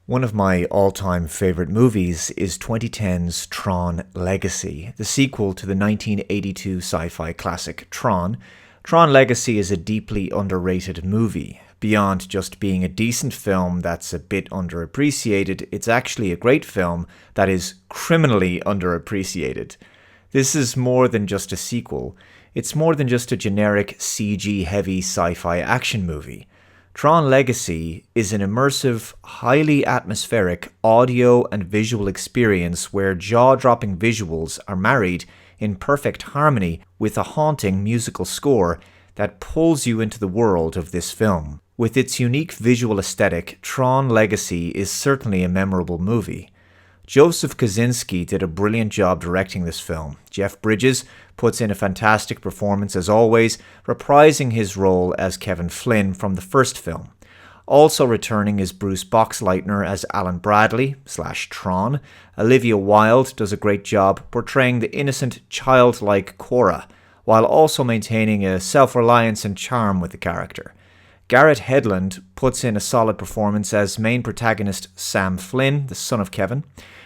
One of my all-time favorite movies is 2010's Tron Legacy, the sequel to the 1982 sci-fi classic Tron. Tron Legacy is a deeply underrated movie. Beyond just being a decent film that's a bit underappreciated, it's actually a great film that is criminally underappreciated. This is more than just a sequel. It's more than just a generic CG-heavy sci-fi action movie. Tron Legacy is an immersive, highly atmospheric audio and visual experience where jaw-dropping visuals are married in perfect harmony with a haunting musical score that pulls you into the world of this film. With its unique visual aesthetic, Tron Legacy is certainly a memorable movie. Joseph Kosinski did a brilliant job directing this film. Jeff Bridges puts in a fantastic performance as always, reprising his role as Kevin Flynn from the first film. Also returning is Bruce Boxleitner as Alan Bradley / Tron. Olivia Wilde does a great job portraying the innocent, childlike Cora, while also maintaining a self-reliance and charm with the character. Garrett Hedlund puts in a solid performance as main protagonist Sam Flynn, the son of Kevin,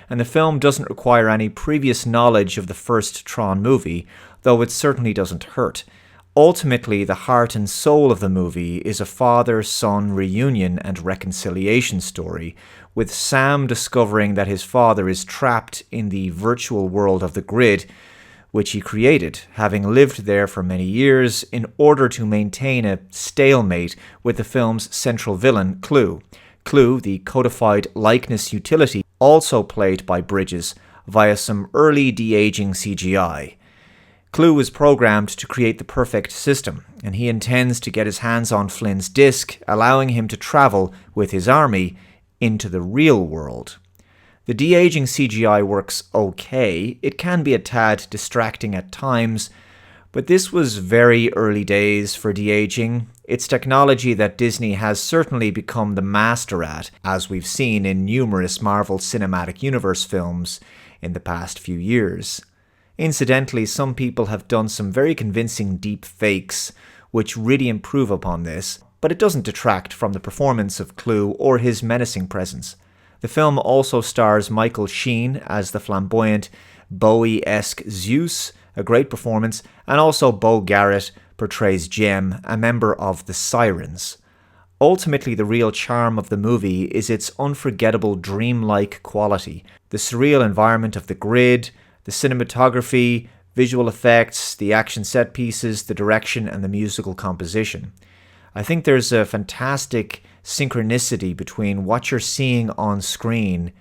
and the film doesn't require any previous knowledge of the first Tron movie, though it certainly doesn't hurt. Ultimately, the heart and soul of the movie is a father-son reunion and reconciliation story, with Sam discovering that his father is trapped in the virtual world of the grid, which he created, having lived there for many years in order to maintain a stalemate with the film's central villain, Clue. Clue, the codified likeness utility, also played by Bridges via some early de-aging CGI. Clue was programmed to create the perfect system, and he intends to get his hands on Flynn's disc, allowing him to travel with his army into the real world. The de-aging CGI works okay. It can be a tad distracting at times, but this was very early days for de-aging. It's technology that Disney has certainly become the master at, as we've seen in numerous Marvel Cinematic Universe films in the past few years. Incidentally, some people have done some very convincing deep fakes, which really improve upon this, but it doesn't detract from the performance of Clue or his menacing presence. The film also stars Michael Sheen as the flamboyant, Bowie-esque Zeus, a great performance, and also Beau Garrett portrays Jem, a member of the Sirens. Ultimately, the real charm of the movie is its unforgettable dreamlike quality, the surreal environment of the grid, the cinematography, visual effects, the action set pieces, the direction, and the musical composition. I think there's a fantastic synchronicity between what you're seeing on screen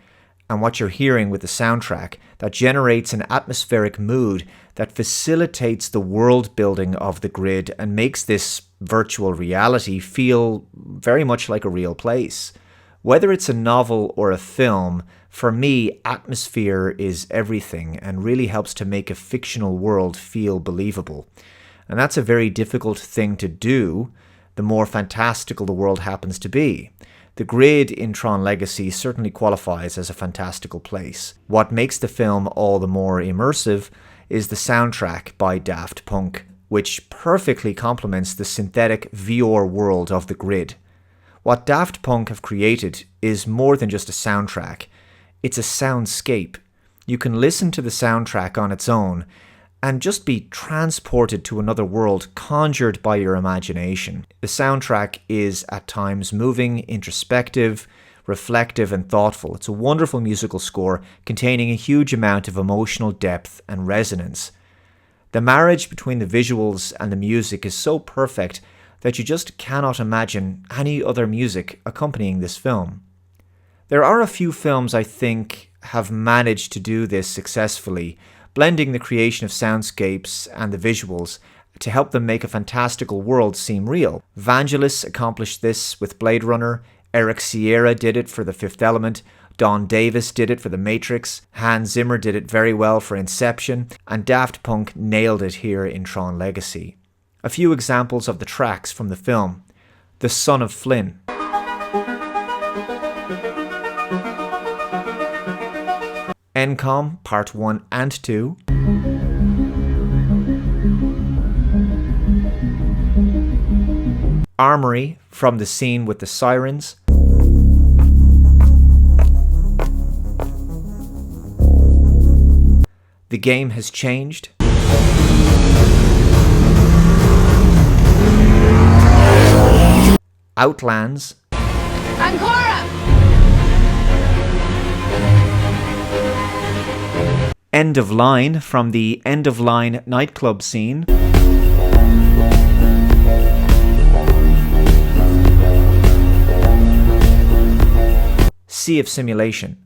and what you're hearing with the soundtrack that generates an atmospheric mood that facilitates the world building of the grid and makes this virtual reality feel very much like a real place. Whether it's a novel or a film, for me, atmosphere is everything and really helps to make a fictional world feel believable. And that's a very difficult thing to do, the more fantastical the world happens to be. The grid in Tron Legacy certainly qualifies as a fantastical place. What makes the film all the more immersive is the soundtrack by Daft Punk, which perfectly complements the synthetic VR world of the grid. What Daft Punk have created is more than just a soundtrack. It's a soundscape. You can listen to the soundtrack on its own and just be transported to another world conjured by your imagination. The soundtrack is at times moving, introspective, reflective, and thoughtful. It's a wonderful musical score containing a huge amount of emotional depth and resonance. The marriage between the visuals and the music is so perfect that you just cannot imagine any other music accompanying this film. There are a few films I think have managed to do this successfully, blending the creation of soundscapes and the visuals to help them make a fantastical world seem real. Vangelis accomplished this with Blade Runner, Eric Sierra did it for The Fifth Element, Don Davis did it for The Matrix, Hans Zimmer did it very well for Inception, and Daft Punk nailed it here in Tron Legacy. A few examples of the tracks from the film. The Son of Flynn. NCOM Part 1 and 2. Armory from the scene with the Sirens. The game has changed. Outlands. Ancora! End of Line from the End of Line nightclub scene. Sea of Simulation.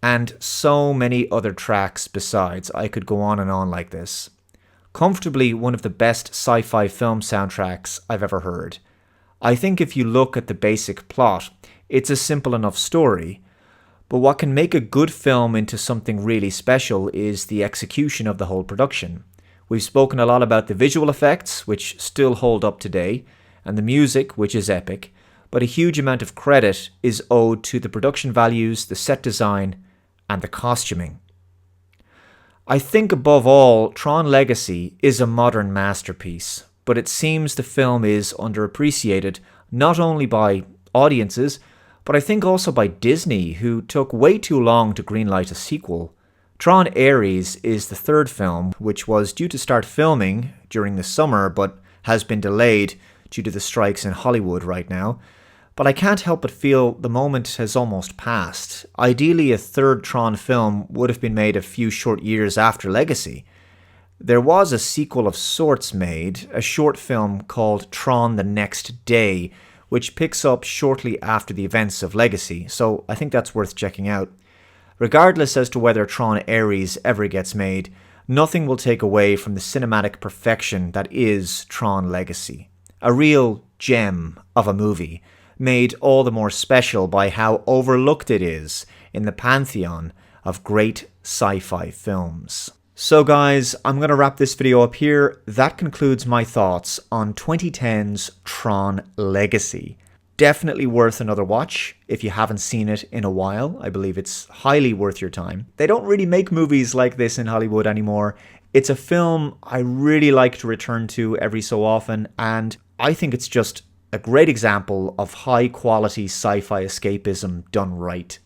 And so many other tracks besides. I could go on and on like this. Comfortably one of the best sci-fi film soundtracks I've ever heard. I think if you look at the basic plot, it's a simple enough story. But what can make a good film into something really special is the execution of the whole production. We've spoken a lot about the visual effects, which still hold up today, and the music, which is epic, but a huge amount of credit is owed to the production values, the set design, and the costuming. I think above all, Tron Legacy is a modern masterpiece, but it seems the film is underappreciated not only by audiences, but I think also by Disney, who took way too long to greenlight a sequel. Tron Ares is the third film, which was due to start filming during the summer, but has been delayed due to the strikes in Hollywood right now. But I can't help but feel the moment has almost passed. Ideally, a third Tron film would have been made a few short years after Legacy. There was a sequel of sorts made, a short film called Tron the Next Day, which picks up shortly after the events of Legacy, so I think that's worth checking out. Regardless as to whether Tron Ares ever gets made, nothing will take away from the cinematic perfection that is Tron Legacy. A real gem of a movie, made all the more special by how overlooked it is in the pantheon of great sci-fi films. So guys, I'm going to wrap this video up here. That concludes my thoughts on 2010's Tron Legacy. Definitely worth another watch if you haven't seen it in a while. I believe it's highly worth your time. They don't really make movies like this in Hollywood anymore. It's a film I really like to return to every so often, and I think it's just a great example of high quality sci-fi escapism done right.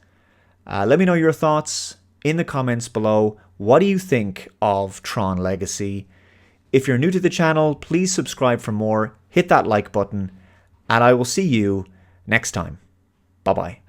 Let me know your thoughts in the comments below. What do you think of Tron Legacy? If you're new to the channel, please subscribe for more, hit that like button, and I will see you next time. Bye bye.